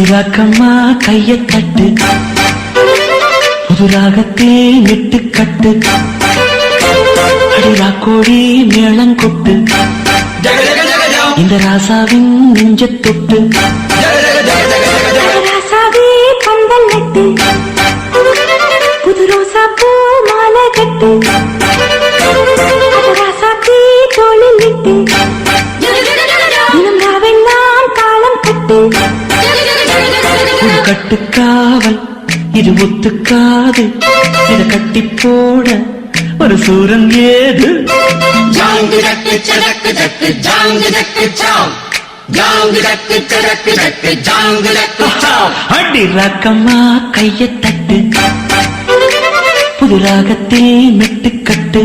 அடிராக்கம்மா கைய தட்டு, புது ராகத்தே நெட்டு கட்டு, அடிராக்கோடி மேளங்கொட்டு, இந்த ராசாவின் நெஞ்ச தொட்டு, ராசாவே பந்தல் நட்டு, புது ரோசா பூ மாலை கட்டு, ராசாத்தி தோளில் விட்டு, தினம் ராவெல்லாம் தாளம் கட்டு. கட்டுக்காவல் இது ஒத்துக்காது, இத கட்டி போட ஒரு சூரன் ஏது. ஜாங்கு ஜக்கு சடக்கு ஜக்கு ஜாங்கு ஜக்கு சாவ், ஜாங்கு ஜக்கு சடக்கு ஜக்கு ஜாங்கு ஜக்கு சாவ். அடி ராக்கம்மா கைய தட்டு, புது ராகத்தில் மெட்டு கட்டு.